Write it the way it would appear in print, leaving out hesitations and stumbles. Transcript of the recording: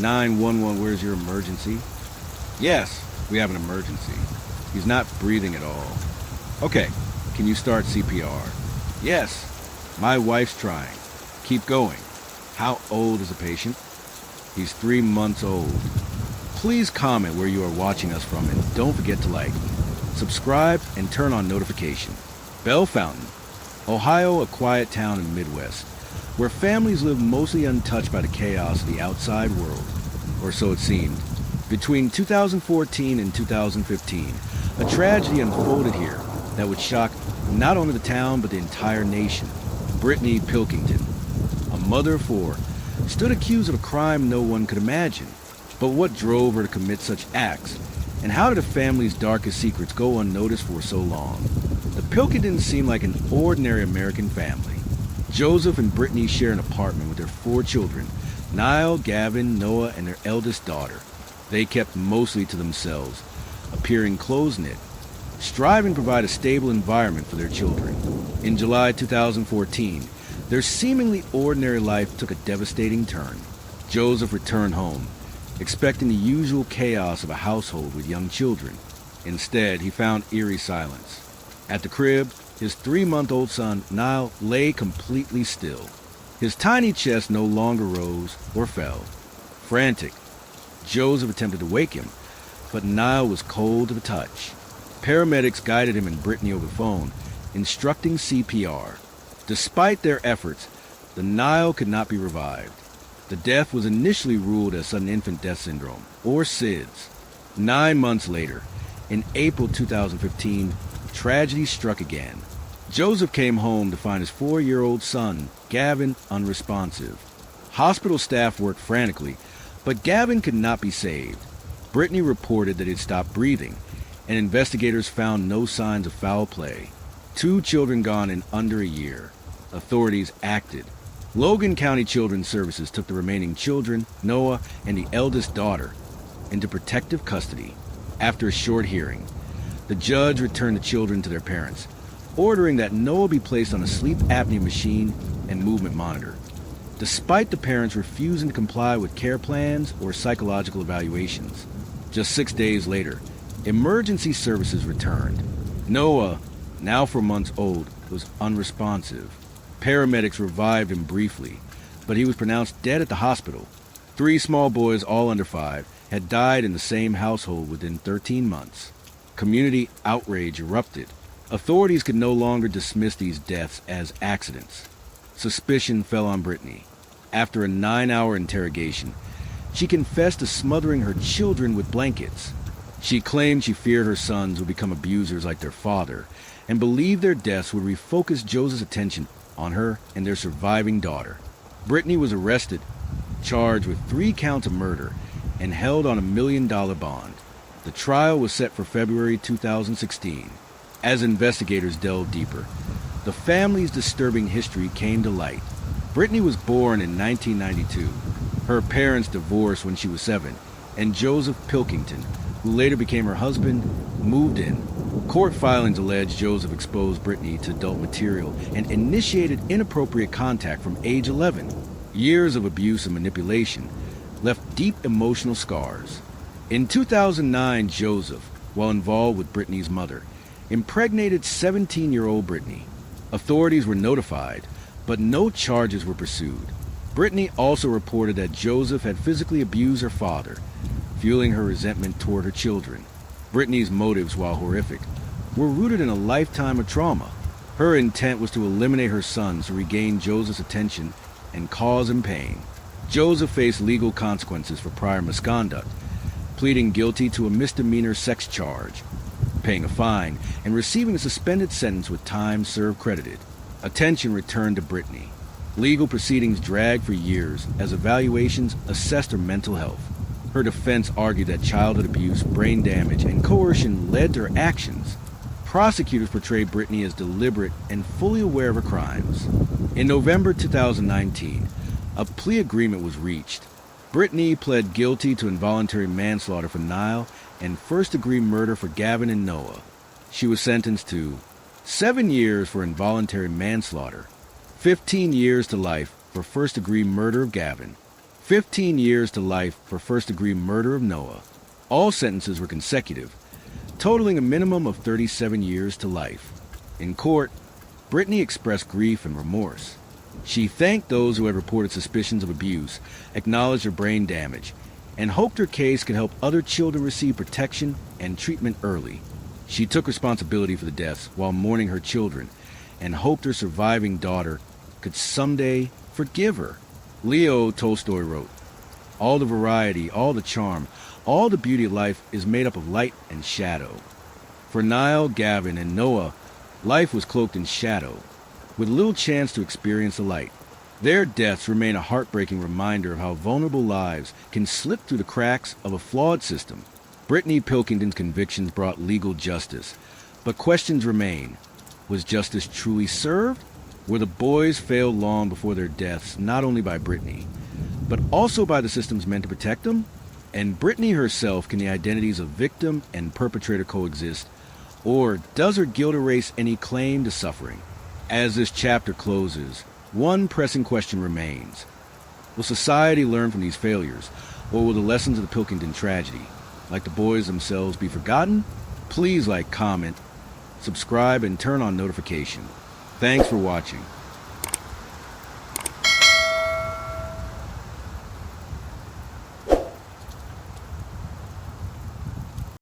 911, where's your emergency? Yes, we have an emergency. He's not breathing at all. Okay, can you start CPR? Yes, my wife's trying. Keep going. How old is the patient? He's 3 months old. Please comment where you are watching us from and don't forget to like, subscribe, and turn on notification. Bell Fountain, Ohio, a quiet town in the Midwest, where families live mostly untouched by the chaos of the outside world, or so it seemed. Between 2014 and 2015, a tragedy unfolded here that would shock not only the town but the entire nation. Britney Pilkington, a mother of 4, stood accused of a crime no one could imagine. But what drove her to commit such acts? And how did a family's darkest secrets go unnoticed for so long? The Pilkingtons seem like an ordinary American family. Joseph and Britney share an apartment with their 4 children, Nile, Gavin, Noah, and their eldest daughter. They kept mostly to themselves, appearing close-knit, striving to provide a stable environment for their children. In July 2014, their seemingly ordinary life took a devastating turn. Joseph returned home, expecting the usual chaos of a household with young children. Instead, he found eerie silence. At the crib, his 3-month-old son, Nile, lay completely still. His tiny chest no longer rose or fell. Frantic, Joseph attempted to wake him, but Nile was cold to the touch. Paramedics guided him and Britney over the phone, instructing CPR. Despite their efforts, the Nile could not be revived. The death was initially ruled as sudden infant death syndrome, or SIDS. 9 months later, in April 2015, tragedy struck again. Joseph came home to find his 4-year-old son, Gavin, unresponsive. Hospital staff worked frantically, but Gavin could not be saved. Britney reported that he had stopped breathing, and investigators found no signs of foul play. 2 children gone in under a year. Authorities acted. Logan County Children's Services took the remaining children, Noah, and the eldest daughter, into protective custody. After a short hearing, the judge returned the children to their parents, ordering that Noah be placed on a sleep apnea machine and movement monitor, despite the parents refusing to comply with care plans or psychological evaluations. Just 6 days later, emergency services returned. Noah, now 4 months old, was unresponsive. Paramedics revived him briefly, but he was pronounced dead at the hospital. 3 small boys, all under 5, had died in the same household within 13 months. Community outrage erupted. Authorities could no longer dismiss these deaths as accidents. Suspicion fell on Britney. After a 9-hour interrogation, she confessed to smothering her children with blankets. She claimed she feared her sons would become abusers like their father, and believed their deaths would refocus Joseph's attention on her and their surviving daughter. Britney was arrested, charged with 3 counts of murder, and held on a $1 million bond. The trial was set for February 2016. As investigators delved deeper, the family's disturbing history came to light. Britney was born in 1992. Her parents divorced when she was 7, and Joseph Pilkington, who later became her husband, moved in. Court filings allege Joseph exposed Britney to adult material and initiated inappropriate contact from age 11. Years of abuse and manipulation left deep emotional scars. In 2009, Joseph, while involved with Britney's mother, impregnated 17-year-old Britney. Authorities were notified, but no charges were pursued. Britney also reported that Joseph had physically abused her father, fueling her resentment toward her children. Britney's motives, while horrific, were rooted in a lifetime of trauma. Her intent was to eliminate her sons to regain Joseph's attention and cause him pain. Joseph faced legal consequences for prior misconduct, pleading guilty to a misdemeanor sex charge, paying a fine, and receiving a suspended sentence with time served credited. Attention returned to Britney. Legal proceedings dragged for years as evaluations assessed her mental health. Her defense argued that childhood abuse, brain damage, and coercion led to her actions. Prosecutors portrayed Britney as deliberate and fully aware of her crimes. In November 2019, a plea agreement was reached. Britney pled guilty to involuntary manslaughter for Nile and first-degree murder for Gavin and Noah. She was sentenced to 7 years for involuntary manslaughter, 15 years to life for first-degree murder of Gavin, 15 years to life for first-degree murder of Noah. All sentences were consecutive, totaling a minimum of 37 years to life. In court, Britney expressed grief and remorse. She thanked those who had reported suspicions of abuse, acknowledged her brain damage, and hoped her case could help other children receive protection and treatment early. She took responsibility for the deaths while mourning her children and hoped her surviving daughter could someday forgive her. Leo Tolstoy wrote, "All the variety, all the charm, all the beauty of life is made up of light and shadow." For Nile, Gavin, and Noah, life was cloaked in shadow, with little chance to experience the light. Their deaths remain a heartbreaking reminder of how vulnerable lives can slip through the cracks of a flawed system. Britney Pilkington's convictions brought legal justice, but questions remain. Was justice truly served? Were the boys failed long before their deaths, not only by Britney, but also by the systems meant to protect them? And Britney herself, can the identities of victim and perpetrator coexist? Or does her guilt erase any claim to suffering? As this chapter closes, one pressing question remains. Will society learn from these failures, or will the lessons of the Pilkington tragedy, like the boys themselves, be forgotten? Please like, comment, subscribe, and turn on notification. Thanks for watching.